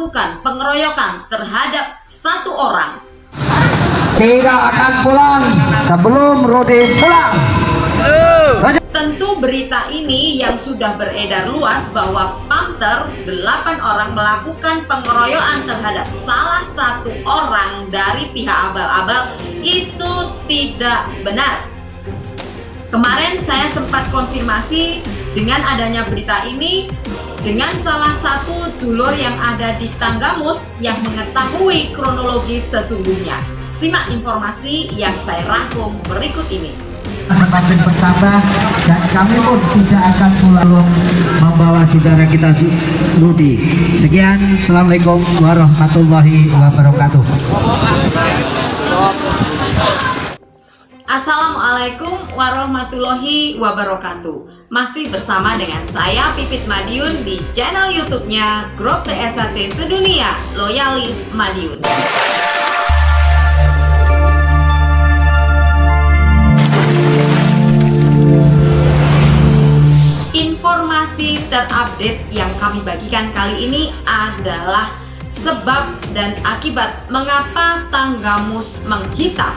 melakukan pengeroyokan terhadap satu orang. Tidak akan pulang sebelum Rudi pulang. Tentu berita ini yang sudah beredar luas bahwa Pamter 8 orang melakukan pengeroyokan terhadap salah satu orang dari pihak abal-abal itu tidak benar. Kemarin saya sempat konfirmasi dengan adanya berita ini dengan salah satu dulur yang ada di Tanggamus yang mengetahui kronologis sesungguhnya. Simak informasi yang saya rangkum berikut ini. Semakin bertambah dan kami pun tidak akan pulang membawa saudara kita Rudi. Sekian, assalamualaikum warahmatullahi wabarakatuh. Assalamualaikum warahmatullahi wabarakatuh. Masih bersama dengan saya Pipit Madiun di channel YouTube-nya Grup PSAT Sedunia Loyalis Madiun. Informasi terupdate yang kami bagikan kali ini adalah sebab dan akibat mengapa Tanggamus menghitam.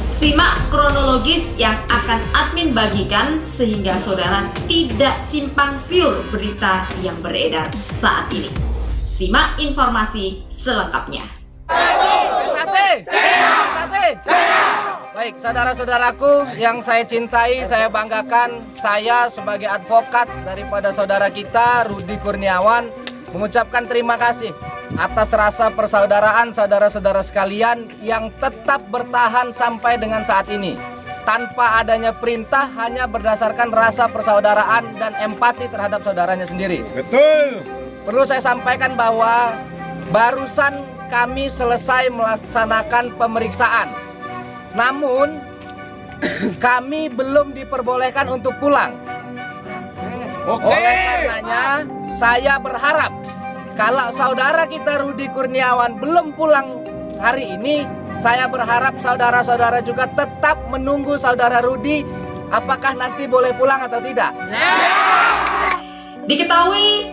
Simak kronologis yang akan admin bagikan sehingga saudara tidak simpang siur berita yang beredar saat ini. Simak informasi selengkapnya. Baik, saudara-saudaraku yang saya cintai, saya banggakan, saya sebagai advokat daripada saudara kita Rudi Kurniawan mengucapkan terima kasih atas rasa persaudaraan saudara-saudara sekalian yang tetap bertahan sampai dengan saat ini. Tanpa adanya perintah, hanya berdasarkan rasa persaudaraan dan empati terhadap saudaranya sendiri. Betul. Perlu saya sampaikan bahwa barusan kami selesai melaksanakan pemeriksaan. Namun kami belum diperbolehkan untuk pulang. Oleh karenanya saya berharap kalau saudara kita Rudi Kurniawan belum pulang hari ini, saya berharap saudara-saudara juga tetap menunggu saudara Rudi apakah nanti boleh pulang atau tidak. Diketahui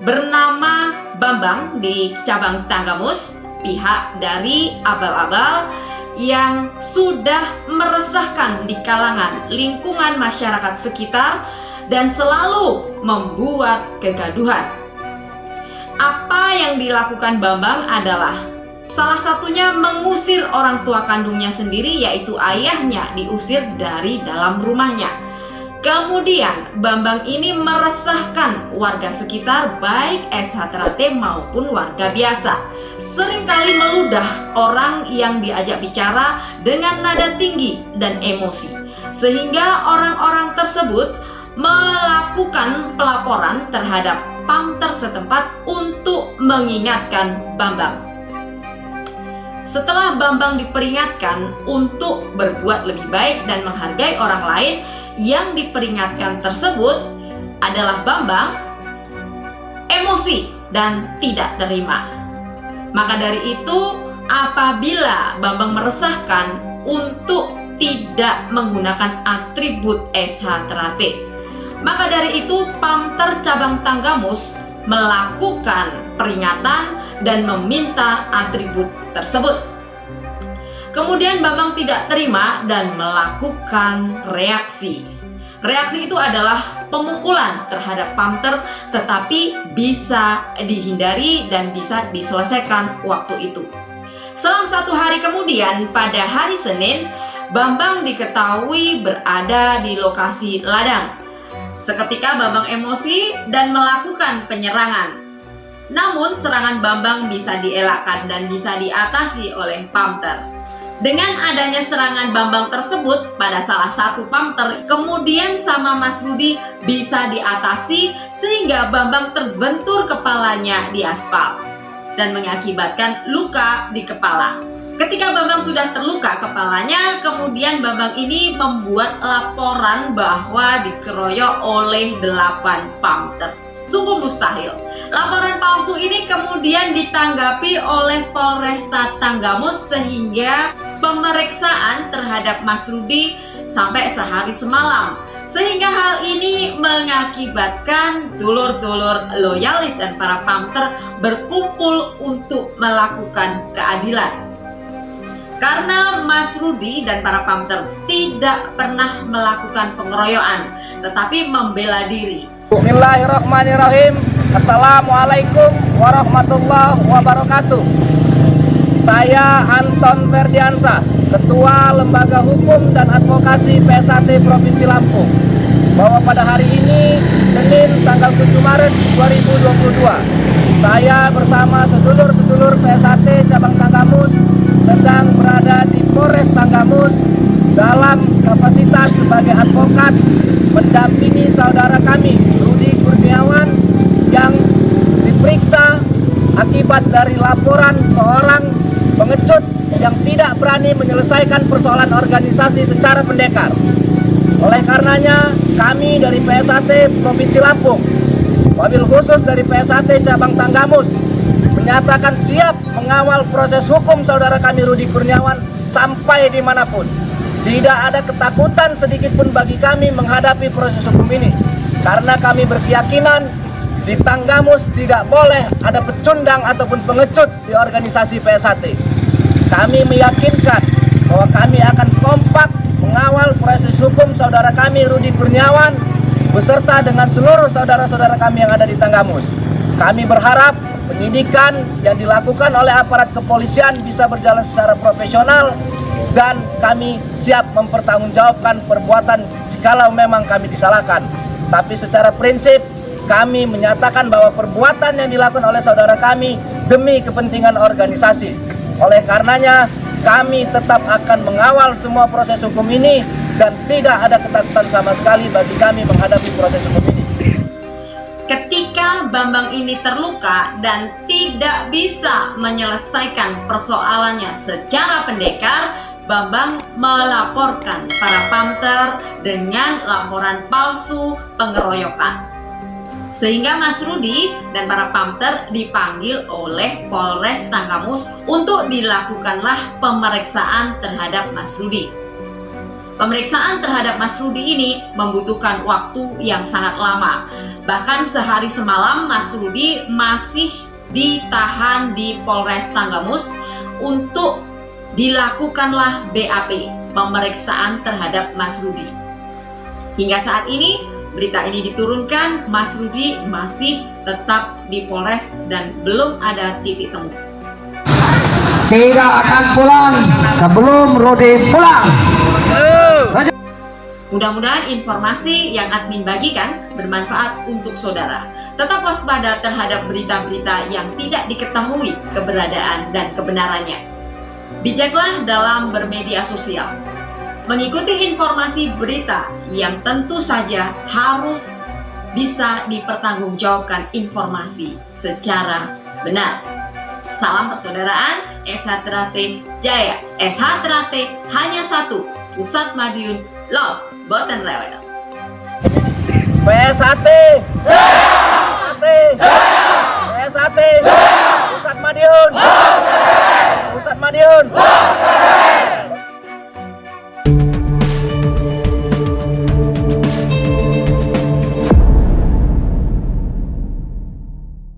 bernama Bambang di cabang Tanggamus, pihak dari abal-abal yang sudah meresahkan di kalangan lingkungan masyarakat sekitar dan selalu membuat kegaduhan. Apa yang dilakukan Bambang adalah salah satunya mengusir orang tua kandungnya sendiri, yaitu ayahnya diusir dari dalam rumahnya. Kemudian Bambang ini meresahkan warga sekitar baik SH Terate maupun warga biasa. Seringkali meludah orang yang diajak bicara dengan nada tinggi dan emosi, sehingga orang-orang tersebut melakukan pelaporan terhadap Pamter setempat untuk mengingatkan Bambang. Setelah Bambang diperingatkan untuk berbuat lebih baik dan menghargai orang lain, yang diperingatkan tersebut adalah Bambang emosi dan tidak terima. Maka dari itu, apabila Bambang meresahkan untuk tidak menggunakan atribut SH Terate, maka dari itu Pamter cabang Tanggamus melakukan peringatan dan meminta atribut tersebut. Kemudian Bambang tidak terima dan melakukan reaksi. Reaksi itu adalah pemukulan terhadap Pamter, tetapi bisa dihindari dan bisa diselesaikan waktu itu. Selang 1 hari kemudian, pada hari Senin, Bambang diketahui berada di lokasi ladang. Seketika Bambang emosi dan melakukan penyerangan. Namun serangan Bambang bisa dielakkan dan bisa diatasi oleh Pamter. Dengan adanya serangan Bambang tersebut pada salah satu Pamter, kemudian sama Mas Rudi bisa diatasi sehingga Bambang terbentur kepalanya di aspal dan mengakibatkan luka di kepala. Ketika Bambang sudah terluka kepalanya, kemudian Bambang ini membuat laporan bahwa dikeroyok oleh 8 Pamter. Sungguh mustahil. Laporan palsu ini kemudian ditanggapi oleh Polresta Tanggamus sehingga pemeriksaan terhadap Mas Rudi sampai sehari semalam. Sehingga hal ini mengakibatkan dulur-dulur loyalis dan para pamter berkumpul untuk melakukan keadilan. Karena Mas Rudi dan para pamter tidak pernah melakukan pengeroyokan, tetapi membela diri. Bismillahirrahmanirrahim. Assalamualaikum warahmatullahi wabarakatuh. Saya Anton Ferdiansyah, Ketua Lembaga Hukum dan Advokasi PSAT Provinsi Lampung, bahwa pada hari ini, Senin tanggal 7 Maret 2022, saya bersama sedulur-sedulur PSAT Cabang Tanggamus sedang berada di Polres Tanggamus dalam kapasitas sebagai advokat mendampingi saudara kami, Rudi Kurniawan, yang diperiksa akibat dari laporan seorang pengecut yang tidak berani menyelesaikan persoalan organisasi secara pendekar. Oleh karenanya, kami dari PSAT Provinsi Lampung, wabil khusus dari PSAT Cabang Tanggamus, menyatakan siap mengawal proses hukum saudara kami Rudi Kurniawan sampai dimanapun. Tidak ada ketakutan sedikit pun bagi kami menghadapi proses hukum ini, karena kami berkeyakinan di Tanggamus tidak boleh ada pecundang ataupun pengecut di organisasi PSAT. Kami meyakinkan bahwa kami akan kompak mengawal proses hukum saudara kami Rudi Kurniawan beserta dengan seluruh saudara-saudara kami yang ada di Tanggamus. Kami berharap penyidikan yang dilakukan oleh aparat kepolisian bisa berjalan secara profesional dan kami siap mempertanggungjawabkan perbuatan jikalau memang kami disalahkan. Tapi secara prinsip kami menyatakan bahwa perbuatan yang dilakukan oleh saudara kami demi kepentingan organisasi. Oleh karenanya, kami tetap akan mengawal semua proses hukum ini dan tidak ada ketakutan sama sekali bagi kami menghadapi proses hukum ini. Ketika Bambang ini terluka dan tidak bisa menyelesaikan persoalannya secara pendekar, Bambang melaporkan para pamter dengan laporan palsu pengeroyokan. Sehingga Mas Rudi dan para pamter dipanggil oleh Polres Tanggamus untuk dilakukanlah pemeriksaan terhadap Mas Rudi. Pemeriksaan terhadap Mas Rudi ini membutuhkan waktu yang sangat lama. Bahkan sehari semalam Mas Rudi masih ditahan di Polres Tanggamus untuk dilakukanlah BAP, pemeriksaan terhadap Mas Rudi. Hingga saat ini berita ini diturunkan, Mas Rudi masih tetap di Polres dan belum ada titik temu. Tidak akan pulang sebelum Rudi pulang. Mudah-mudahan informasi yang admin bagikan bermanfaat untuk saudara. Tetap waspada terhadap berita-berita yang tidak diketahui keberadaan dan kebenarannya. Bijaklah dalam bermedia sosial. Mengikuti informasi berita yang tentu saja harus bisa dipertanggungjawabkan informasi secara benar. Salam persaudaraan, SH Trate Jaya. SH Trate hanya satu, Pusat Madiun, Los, Boten Rewel. PSAT, PSAT, PSAT.